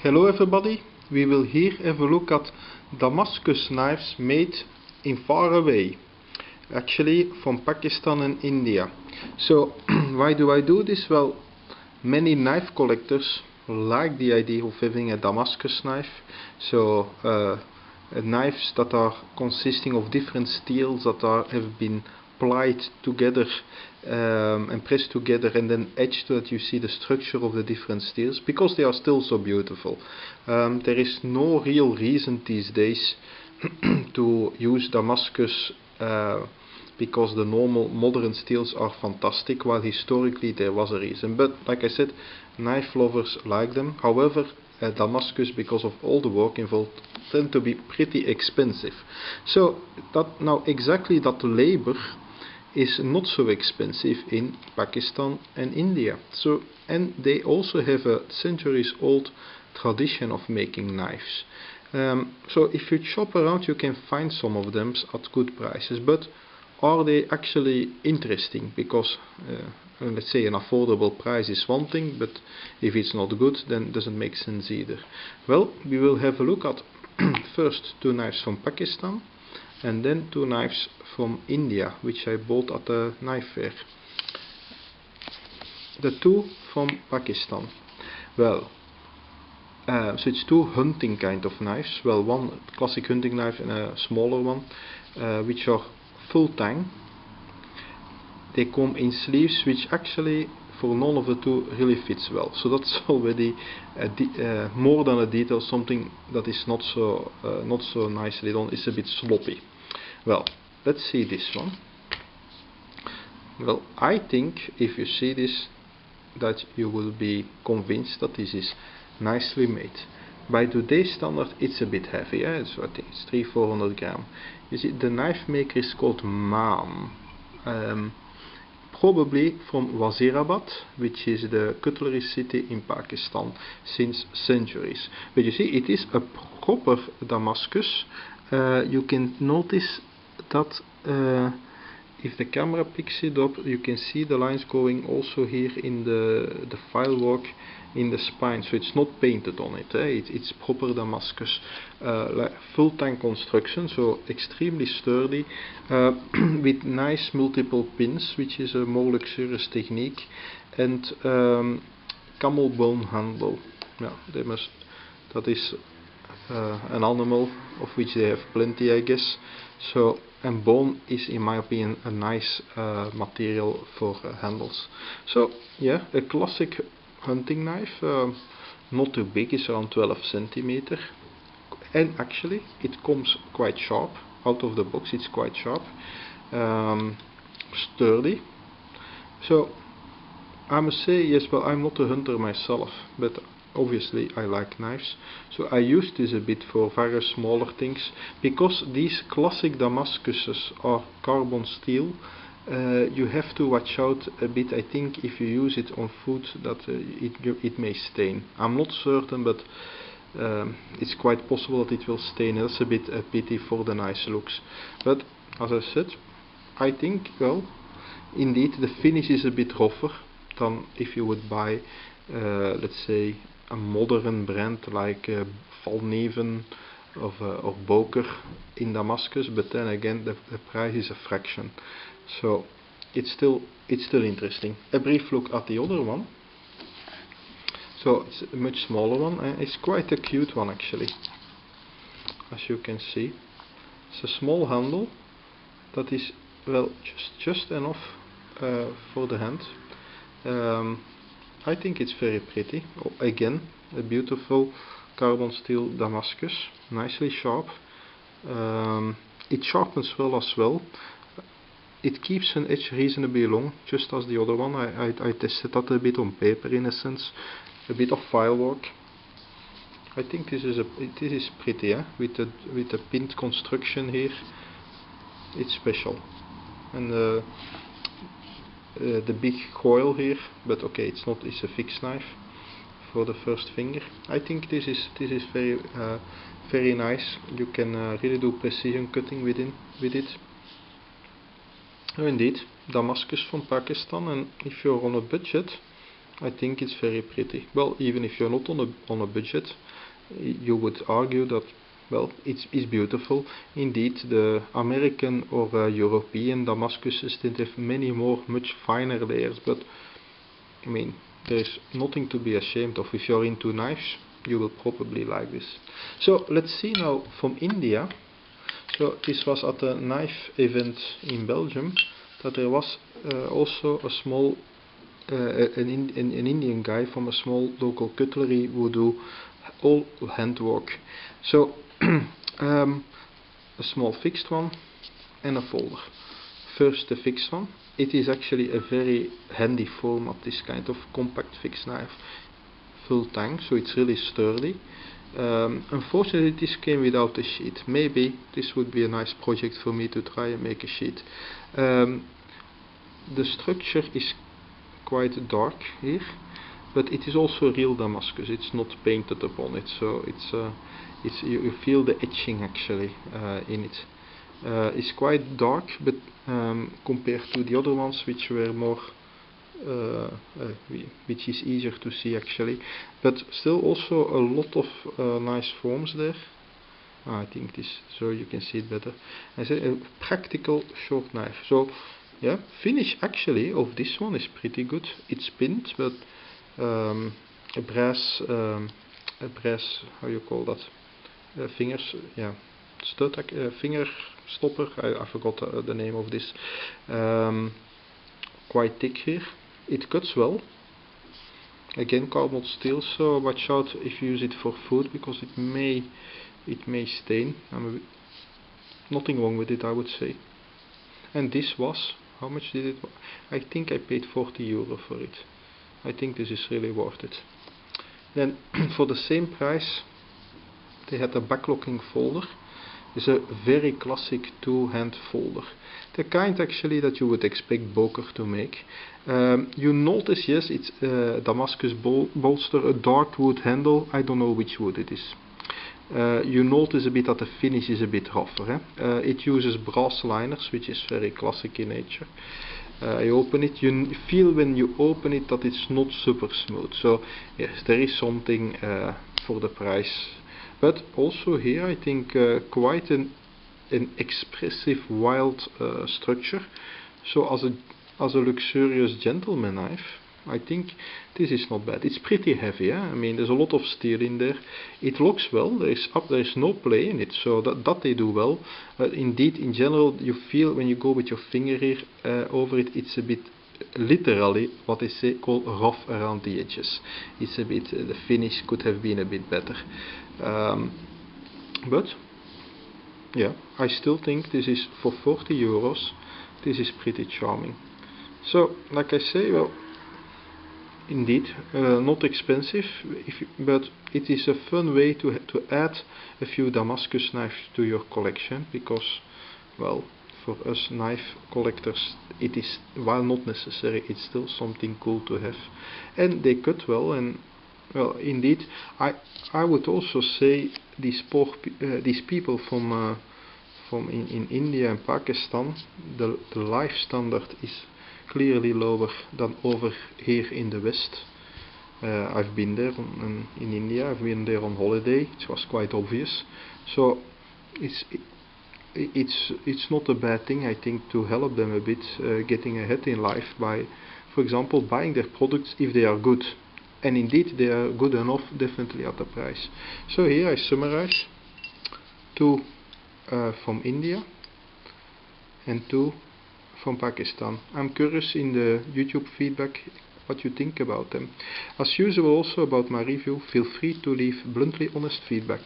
Hello everybody, we will here have a look at Damascus knives made in far away, actually from Pakistan and India. So why do I do this? Well, many knife collectors like the idea of having a Damascus knife, so knives that are consisting of different steels that have been plied together and pressed together and then etched so that you see the structure of the different steels, because they are still so beautiful. There is no real reason these days to use Damascus because the normal modern steels are fantastic, while historically there was a reason. But like I said, knife lovers like them. However, Damascus, because of all the work involved, tend to be pretty expensive. So that now exactly that labor is not so expensive in Pakistan and India. So, and they also have a centuries old tradition of making knives. So if you shop around, you can find some of them at good prices, but are they actually interesting? Because let's say an affordable price is one thing, but if it's not good, then it doesn't make sense either. Well, we will have a look at first two knives from Pakistan and then two knives from India, which I bought at a knife fair. The two from Pakistan. Well, so it's two hunting kind of knives. Well, one classic hunting knife and a smaller one, which are full tang. They come in sleeves, which actually for none of the two really fits well. So that's already more than a detail, something that is not so nicely done. It's a bit sloppy. Well, let's see this one. Well, I think if you see this, that you will be convinced that this is nicely made. By today's standard, it's a bit heavy. So I think it's 300-400 gram. You see, the knife maker is called Maam, probably from Wazirabad, which is the cutlery city in Pakistan since centuries. But you see, it is a proper Damascus. You can notice that if the camera picks it up, you can see the lines going also here in the file work in the spine, so it's not painted on it. It's proper Damascus, like full tang construction, so extremely sturdy, with nice multiple pins, which is a more luxurious technique, and camel bone handle. Yeah, that is an animal of which they have plenty, I guess. So, and bone is, in my opinion, a nice material for handles. So yeah, a classic hunting knife, not too big, it's around 12 centimeter, and actually it comes quite sharp out of the box. It's quite sharp, sturdy. So I must say, yes, well, I'm not a hunter myself, but obviously I like knives, so I use this a bit for various smaller things, because these classic Damascuses are carbon steel. You have to watch out a bit, I think, if you use it on food, that it may stain. I'm not certain, but it's quite possible that it will stain. That's a bit a pity for the nice looks. But as I said, I think, well, indeed the finish is a bit rougher than if you would buy let's say a modern brand like Valneven or Boker in Damascus, but then again the price is a fraction, so it's still interesting. A brief look at the other one. So it's a much smaller one, and it's quite a cute one actually, as you can see. It's a small handle that is, well, just enough for the hand. I think it's very pretty. Again, a beautiful carbon steel Damascus, nicely sharp. It sharpens well as well. It keeps an edge reasonably long, just as the other one. I tested that a bit on paper, in a sense. A bit of file work. I think this is pretty, with the pinned construction here. It's special, and the big coil here, but okay, it's not. It's a fixed knife for the first finger. I think this is very nice. You can really do precision cutting with it. Oh, indeed, Damascus from Pakistan, and if you're on a budget, I think it's very pretty. Well, even if you're not on a budget, you would argue that, well, it's beautiful. Indeed, the American or European Damascuses did have many more, much finer layers, but I mean, there's nothing to be ashamed of. If you're into knives, you will probably like this. So let's see now from India. So this was at a knife event in Belgium, that there was also a small an Indian guy from a small local cutlery who do all handwork. So a small fixed one and a folder. First the fixed one. It is actually a very handy format, this kind of compact fixed knife, full tang, so it's really sturdy. Unfortunately this came without a sheet. Maybe this would be a nice project for me to try and make a sheet. The structure is quite dark here, but it is also real Damascus. It's not painted upon it, so you feel the etching actually in it. It's quite dark, but compared to the other ones, which were more which is easier to see actually, but still also a lot of nice forms there. I think this, so you can see it better. I say a practical short knife. So yeah, finish actually of this one is pretty good. It's pinned, but a brass, how you call that? Fingers, yeah, stud, finger stopper. I forgot the name of this. Quite thick here. It cuts well. Again, carbon steel, so watch out if you use it for food, because it may stain. Nothing wrong with it, I would say. And this was, how much did it? I think I paid 40 euro for it. I think this is really worth it. Then for the same price, they had a backlocking folder. It's a very classic two-hand folder. The kind actually that you would expect Boker to make. You notice, yes, it's Damascus bolster, a dark wood handle. I don't know which wood it is. You notice a bit that the finish is a bit rougher. It uses brass liners, which is very classic in nature. I open it, you feel when you open it that it's not super smooth. So yes, there is something for the price. But also here I think quite an expressive wild structure. So as a luxurious gentleman knife, I think this is not bad. It's pretty heavy. I mean, there's a lot of steel in there. It looks well. There is no play in it, so that they do well. Indeed, in general, you feel when you go with your finger here over it, it's a bit literally what they say called rough around the edges. It's a bit the finish could have been a bit better, but yeah, I still think this is for 40 euros. This is pretty charming. So, like I say, well, indeed, not expensive, but it is a fun way to add a few Damascus knives to your collection, because, well, for us knife collectors, it is, while not necessary, it's still something cool to have. And they cut well, and well, indeed, I would also say these people from in India and Pakistan, the life standard is clearly lower than over here in the West. I've been there in India. I've been there on holiday. It was quite obvious. So it's not a bad thing, I think, to help them a bit getting ahead in life by, for example, buying their products if they are good. And indeed, they are good enough, definitely at the price. So here I summarize: 2 from India and 2 from Pakistan. I'm curious in the YouTube feedback what you think about them. As usual, also about my review, feel free to leave bluntly honest feedback.